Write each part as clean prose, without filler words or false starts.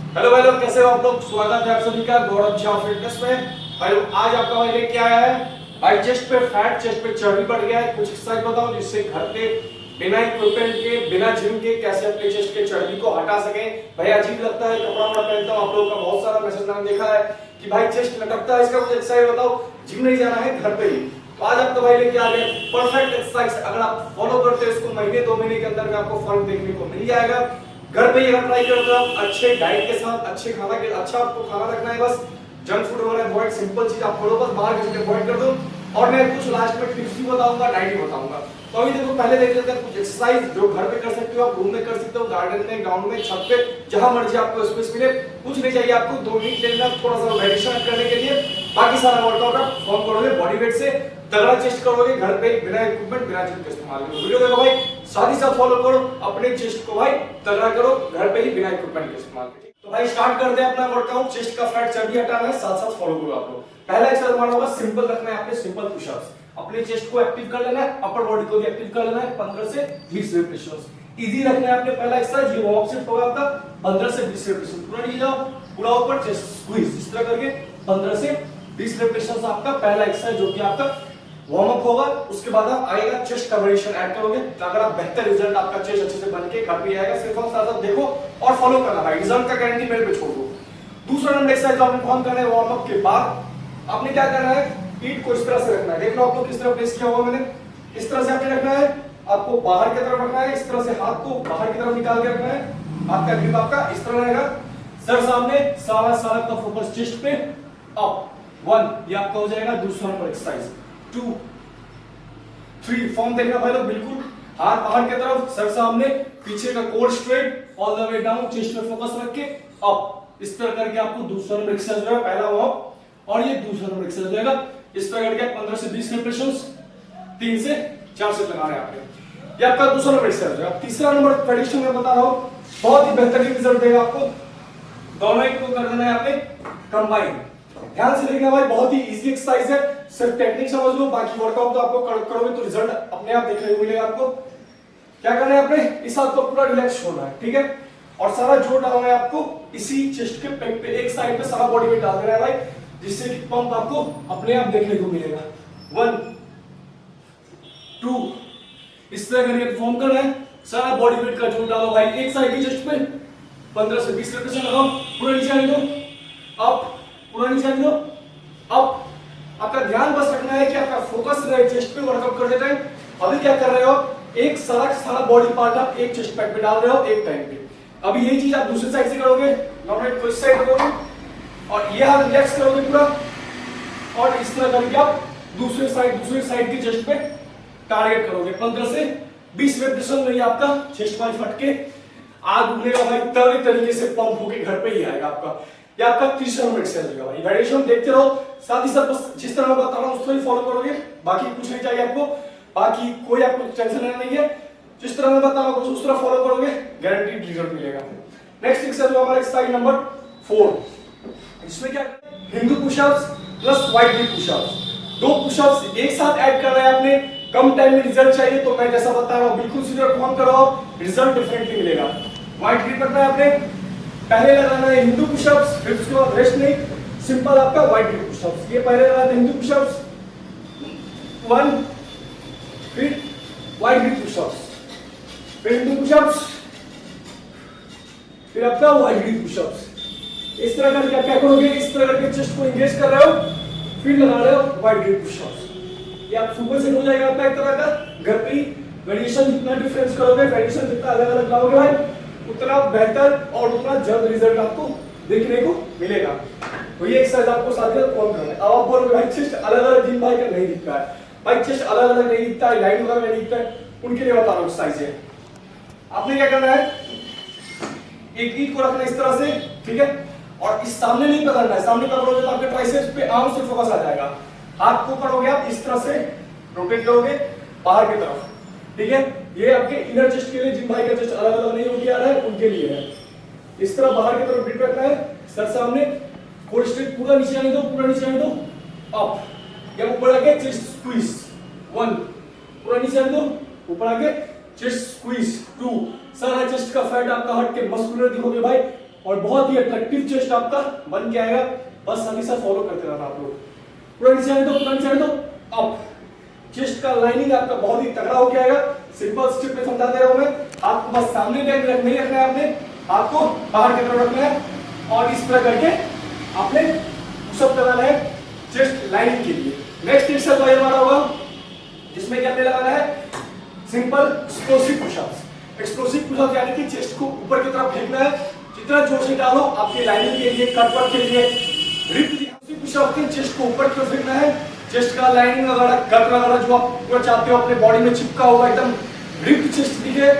Hello भाई लोग, कैसे हो आप लोग। स्वागत है आप सभी का गौरव झा फिटनेस में। भाई लोग, आज आपका भाई लेके आया है भाई चेस्ट पे फैट, चेस्ट पे चर्बी बढ़ गया है। कुछ एक्सरसाइज बताओ जिससे घर पे बिना इक्विपमेंट के, बिना जिम के कैसे अपने चेस्ट के चर्बी को हटा सके। भाई अजीब लगता है, कपड़ा वपड़ा पहनता हूँ, आप लोगों का बहुत सारा मैसेज मैंने देखा है कि भाई चेस्ट लटकता है, इसका कुछ एक्सरसाइज बताओ। जिम नहीं जाना है, घर पे ही। तो आज आपका भाई लेके आ गए परफेक्ट एक्सरसाइज। अगर आप फॉलो करते हो इसको, महीने 2 महीने के अंदर में आपको फर्क देखने को मिल जाएगा। घर पे ही अगर ट्राई करते हो आप अच्छे डाइट के साथ, अच्छे खाना के, अच्छा आपको खाना रखना है, बस जंक फूड वगैरह अवॉइड, सिंपल चीज आप फॉलो, बस बाहर की चीजें अवॉइड कर दो। और मैं कुछ लास्ट में टिप्स भी बताऊंगा, डाइट भी बताऊंगा। तो अभी देखो, पहले देख लेते हैं कुछ एक्सरसाइज जो घर पे कर सकते हो आप, रूम में कर सकते हो, गार्डन में, ग्राउंड में, छत पे, जहां मर्जी आपको स्पेस मिले। कुछ नहीं चाहिए आपको, 2 मिनट लेना थोड़ा सा मेडिटेशन करने के लिए। बाकी सारा वर्कआउट आप परफॉर्म करोगे बॉडी वेट से, तगड़ा चेस्ट करोगे घर पे बिना इक्विपमेंट, बिना जिम के इस्तेमाल के। वीडियो देखो भाई, साथ ही साथ फॉलो करो, अपने चेस्ट को भाई तगड़ा करो घर पे ही बिना इक्विपमेंट के इस्तेमाल के। तो भाई स्टार्ट करते हैं अपना वर्कआउट। चेस्ट का फैट चर्बी हटाना है, साथ साथ फॉलो करो आप लोग। पहला एक्सरसाइज हमारा होगा सिंपल रखना है आपने, सिंपल पुशअप्स। अपने चेस्ट को एक्टिव कर लेना है, अपर बॉडी को भी एक्टिव कर लेना है। 15 से 20 रेपिटेशंस इजी रखना है आपने। पहला एक्सरसाइज ये वार्म अप शिफ्ट होगा आपका 15 से 20 रेपिटेशन। पूरा नीचे जाओ, पूरा ऊपर, चेस्ट स्क्वीज, इस तरह करके 15 से 20 रेपिटेशंस आपका पहला एक्सरसाइज जो कि आपका वार्म अप होगा। उसके बाद आप आएगा चेस्ट का वेरिएशन ऐड करोगे, अगर आप बेहतर रिजल्ट आपका चेस्ट अच्छे से बन के घर पे आएगा। सिर्फ और साथ देखो और फॉलो करना भाई, रिजल्ट का गारंटी मेरे पे छोड़ दो। दूसरा नंबर एक्सरसाइज आपने परफॉर्म करना है वार्म अप के बाद। आपने क्या करना है, पीठ को इस तरह से रखना है। देख लो आप लोग किस तरह प्लेस किया होगा मैंने, इस तरह से आपने रखना है। आपको बाहर की तरफ रखना है, इस तरह से हाथ को बाहर की तरफ निकाल के रखना है। हाथ का ग्रिप आपका इस तरह रहेगा, सर सामने, सारा सारा का फोकस चेस्ट पे, अप। 1 ये आपका हो जाएगा। दूसरा नंबर एक्सरसाइज 2 3 फॉर्म देखना भाई लोग बिल्कुल, हाथ बाहर की तरफ, सर सामने, पीछे का core straight, all the way down, chest पे फोकस रख के अप। इस तरह करके आपको दूसरा नंबर एक्सरसाइज जो है, पहला वार्म और ये दूसरा नंबर एक्सरसाइज हो जाएगा। इस तरह करके 15 से 20 रेपिटेशंस 3 से 4 सेट लगाने हैं आपने। ये आपका दूसरा नंबर एक्सरसाइज है। तीसरा नंबर प्रेडिक्शन में बता रहा हूं, बहुत ही बेहतरीन रिजल्ट देगा आपको। दोनों को कर देना है आपने कंबाइन। ध्यान से देखना भाई, बहुत ही इजी एक्सरसाइज है, सिर्फ टेक्निक समझ लो, बाकी वर्कआउट तो आपको करोगे तो रिजल्ट अपने आप देखने को मिलेगा। आपको क्या करना है, आपने इस हाथ को पूरा रिलैक्स छोड़ना है, ठीक है, और सारा जोर डालना है आपको इसी चेस्ट के पेट पे, एक साइड पे सारा बॉडी वेट डाल देना है भाई, जिससे कि पंप आपको अपने आप देखने को मिलेगा। 1 2 इस तरह करके परफॉर्म करना है, सारा बॉडी वेट का जोर डालो भाई एक साइड की चेस्ट पे। 15 से 20 रेपिटेशन लगाओ, पूरा नीचे आने दो, अप, पूरा नीचे आने दो, अप। आपका ध्यान बस रखना है कि आपका फोकस रहे चेस्ट पे वर्कआउट करते टाइम। अभी क्या कर रहे हो, एक सारा बॉडी पार्ट आप एक चेस्ट पैड पे डाल रहे हो एक टाइम पे। अभी यही चीज आप दूसरी साइड से करोगे, नॉर्मल इस साइड करोगे और ये हाथ रिलैक्स करोगे पूरा, और इस तरह करके आप दूसरी साइड की चेस्ट पे टारगेट करोगे। 15 से 20 रेपिटेशन में आपका चेस्ट वाइज फट के आग उगलेगा भाई, तगड़े तरीके से पंप होके घर पे ही आएगा आपका। ये आपका तीसरा नंबर एक्सरसाइज होगा भाई। वेरिएशन देखते रहो, साथ ही साथ बस जिस तरह मैं बता रहा हूं उस तरह ही फॉलो करोगे, बाकी कुछ नहीं चाहिए आपको, बाकी कोई आपको टेंशन लेना नहीं है। जिस तरह मैं बता रहा हूं उस तरह फॉलो करोगे, गारंटीड रिजल्ट मिलेगा। नेक्स्ट एक्सरसाइज हमारा एक्सरसाइज नंबर 4। इसमें क्या, Hindu pushups plus white grip pushups. 2 pushups एक साथ ऐड कर रहे हैं आपने, कम टाइम में रिजल्ट चाहिए तो मैं जैसा बता रहा हूं बिल्कुल सीधा परफॉर्म करो, रिजल्ट डिफरेंटली मिलेगा। वाइट ग्रिप करना है आपने, पहले लगाना है हिंदू पुशअप्स, फिर उसके बाद रेस्ट नहीं, सिंपल आपका वाइट ग्रिप पुशअप्स। ये पहले लगाते हैं हिंदू पुशअप्स 1, फिर वाइट ग्रिप पुशअप्स, फिर हिंदू पुशअप्स, फिर आपका वाइट ग्रिप पुशअप्स। इस तरह करके आप क्या करोगे, इस तरह करके चेस्ट को एंगेज कर रहे हो, फिर लगा रहे हो वाइट ग्रिप पुशअप्स। ये आप सुपर सेट हो जाएगा आपका एक तरह का। घर पे ही वेरिएशन जितना डिफरेंस करोगे, वेरिएशन जितना अलग अलग लाओगे भाई, उतना बेहतर और उतना जल्द रिजल्ट आपको देखने को मिलेगा। तो ये एक्सरसाइज आपको साथ में परफॉर्म करना है। अब आप बोलोगे भाई चेस्ट अलग अलग जिम भाई का नहीं दिखता है, भाई चेस्ट अलग अलग नहीं दिखता है, लाइन वगैरह नहीं दिखता है, उनके लिए बता रहा हूं एक्सरसाइज है। आपने क्या करना है, एक ईट को रखना है इस तरह से, ठीक है, और इस सामने नहीं पकड़ना है, सामने पकड़ोगे तो आपके ट्राइसेप्स पे आर्म से फोकस आ जाएगा। हाथ को पकड़ोगे आप इस तरह से रोटेट करोगे बाहर की तरफ, ठीक है। ये आपके इनर चेस्ट के लिए, जिन भाई का चेस्ट अलग अलग नहीं होके आ रहा है उनके लिए है। इस तरह बाहर की तरफ ग्रिप रखना है, सर सामने, कोर स्ट्रेट, पूरा नीचे आने दो, पूरा नीचे आने दो, अप, या ऊपर आके चेस्ट स्क्वीज 1, पूरा नीचे आने दो, ऊपर आके चेस्ट स्क्वीज 2। सारा चेस्ट का फैट आपका हट के मस्कुलर दिखोगे भाई, और बहुत ही अट्रैक्टिव चेस्ट आपका बन के आएगा। बस हमेशा फॉलो करते रहना आप लोग। फ्रंट साइड दो अप। चेस्ट का लाइनिंग आपका बहुत ही तगड़ा होके आएगा। सिंपल स्टेप में समझा दे रहा हूं मैं, आपको बस सामने नहीं रखना है, आपने हाथ को बाहर की तरफ रखना है और इस तरह करके आपने पुशअप लगाना है चेस्ट लाइनिंग के लिए। नेक्स्ट एक्सरसाइज हमारा होगा जिसमें क्या लगाना है, simple explosive pushups. Explosive pushup यानी कि चेस्ट को ऊपर की तरफ फेंकना है, जितना जोर से डालो आपके लाइनिंग के लिए, कटवर्क के लिए, रिप पुशअप के चेस्ट को ऊपर की तरफ फेंकना है। चेस्ट का लाइनिंग वगैरह कट वगैरह जो आप पूरा चाहते हो अपने बॉडी में चिपका होगा, एकदम रिप चेस्ट दिखे,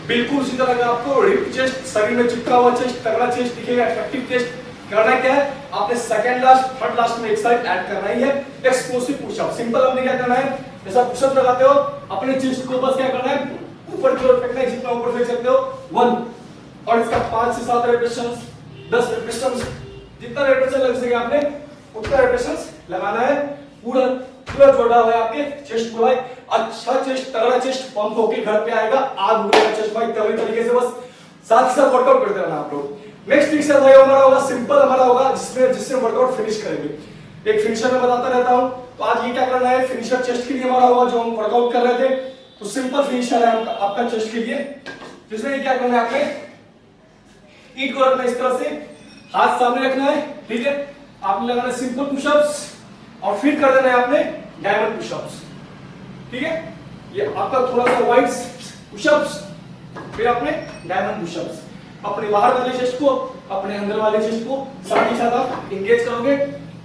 बिल्कुल उसी तरह का आपको रिप चेस्ट, शरीर में चिपका हुआ चेस्ट, तगड़ा चेस्ट दिखेगा, अट्रैक्टिव चेस्ट। करना क्या है, आपने सेकंड लास्ट थर्ड लास्ट में एक्सरसाइज ऐड करना ही है एक्सप्लोसिव पुशअप। सिंपल हमने क्या करना है, जैसा पुशअप लगाते हो अपने चेस्ट को बस क्या करना है, ऊपर की ओर फेंकना है, जितना ऊपर फेंक सकते हो 1, और इसका 5 से 7 रेपिटेशंस, 10 रेपिटेशंस, जितना रेपिटेशन लग सके आपने उतना रेपिटेशंस लगाना है। पूरा जोड़ा हुआ है आपके चेस्ट को भाई, अच्छा चेस्ट, तगड़ा चेस्ट पंप होके घर पे आएगा, आग उड़ेगा चेस्ट भाई, तगड़ी तरीके से बस साथ ही साथ वर्कआउट करते रहना आप लोग। नेक्स्ट एक्सरसाइज हमारा होगा सिंपल, हमारा होगा जिससे वर्कआउट फिनिश करेंगे। एक फिनिशर में बताता रहता हूं, तो आज ये क्या करना है, फिनिशर चेस्ट के लिए हमारा होगा जो हम वर्कआउट कर रहे थे, तो सिंपल फिनिशर है आपका चेस्ट के लिए, जिसमें क्या करना है, आपने ईट को रखना इस तरह से, हाथ सामने रखना है, ठीक है, आपने लगाना सिंपल पुशअप्स और फिर कर देना है आपने डायमंड पुशअप्स, ठीक है। ये आपका थोड़ा सा वाइड पुशअप्स, फिर आपने डायमंड पुशअप्स, अपने बाहर वाले चेस्ट को अपने अंदर वाले चेस्ट को साथ ही साथ आप एंगेज करोगे।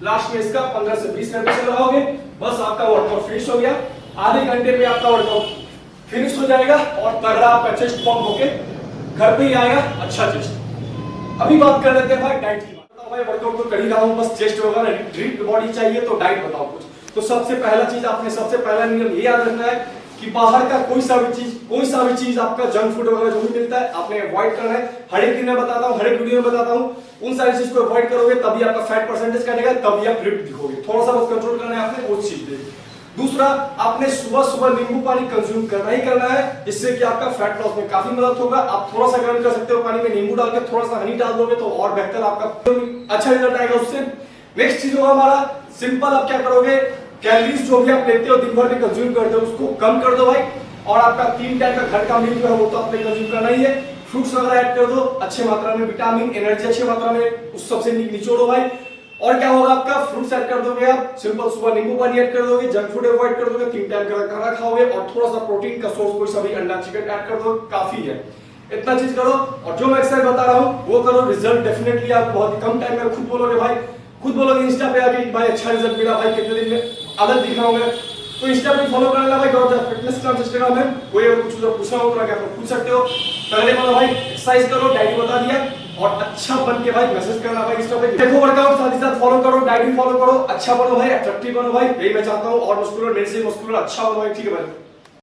लास्ट में इसका 15 से 20 रेपिटेशन लगाओगे, बस आपका वर्कआउट फिनिश हो गया। आधे घंटे में आपका वर्कआउट फिनिश हो जाएगा और तगड़ा आपका चेस्ट पंप होके घर पे ही आएगा, अच्छा चेस्ट। अभी बात कर लेते हैं भाई डाइट की। भाई वर्कआउट तो कर ही रहा हूं, बस चेस्ट वगैरह रिप्ड बॉडी चाहिए, तो डाइट बताओ कुछ। तो सबसे पहला चीज, आपने सबसे पहला नियम ये याद रखना है कि बाहर का कोई सा भी चीज आपका जंक फूड वगैरह जो भी मिलता है आपने अवॉइड करना है। हर एक दिन मैं बताता हूं, हर एक वीडियो में बताता हूं, उन सारी चीज को अवॉइड करोगे तभी आपका फैट परसेंटेज घटेगा, तभी आप रिप्ड दिखोगे। थोड़ा सा बस कंट्रोल करना है आपने, वो चीज दे। दूसरा, आपने सुबह सुबह नींबू पानी कंज्यूम करना ही करना है, जिससे कि आपका फैट लॉस में काफी मदद होगा। आप थोड़ा सा गर्म कर सकते हो पानी में, नींबू डाल के थोड़ा सा हनी डाल दोगे तो और बेहतर आपका अच्छा रिजल्ट आएगा उससे। नेक्स्ट चीज होगा हमारा सिंपल, आप क्या करोगे, कैलोरीज जो भी आप लेते हो दिन भर में कंज्यूम करते हो उसको कम कर दो भाई, और आपका 3 टाइम का घर का मील जो है वो तो आपने कंज्यूम करना ही है। फ्रूट्स वगैरह ऐड कर दो, अच्छे मात्रा में विटामिन, एनर्जी अच्छे मात्रा में उस सबसे निचोड़ो भाई। और क्या होगा, आपका फ्रूट्स ऐड कर दोगे आप, सिंपल सुबह नींबू पानी ऐड कर दोगे, जंक फूड अवॉइड कर दोगे, 3 टाइम का खाना खाओगे और थोड़ा सा प्रोटीन का सोर्स कोई सा भी अंडा चिकन ऐड कर दो, काफी है। इतना चीज करो और जो मैं एक्सरसाइज बता रहा हूं वो करो, रिजल्ट डेफिनेटली आप बहुत कम टाइम में खुद बोलोगे भाई, खुद बोलोगे इंस्टा पे आके भाई अच्छा रिजल्ट मिला भाई, कितने दिन में अलग दिख रहा हूं मैं। तो इंस्टा पे फॉलो कर लेना भाई, गौरव फिटनेस क्लब इंस्टाग्राम है, कोई अगर कुछ पूछना हो तो क्या पूछ सकते हो। पहले बोलो भाई एक्सरसाइज करो, डाइट बता दिया, और अच्छा बन के भाई मैसेज करना भाई इंस्टा पे, देखो वर्कआउट साथ ही साथ फॉलो करो, डाइट भी फॉलो करो, अच्छा बनो भाई, अट्रैक्टिव बनो भाई, यही मैं चाहता हूं। और मस्कुलर, मेरे से मस्कुलर अच्छा बनो भाई, ठीक है भाई।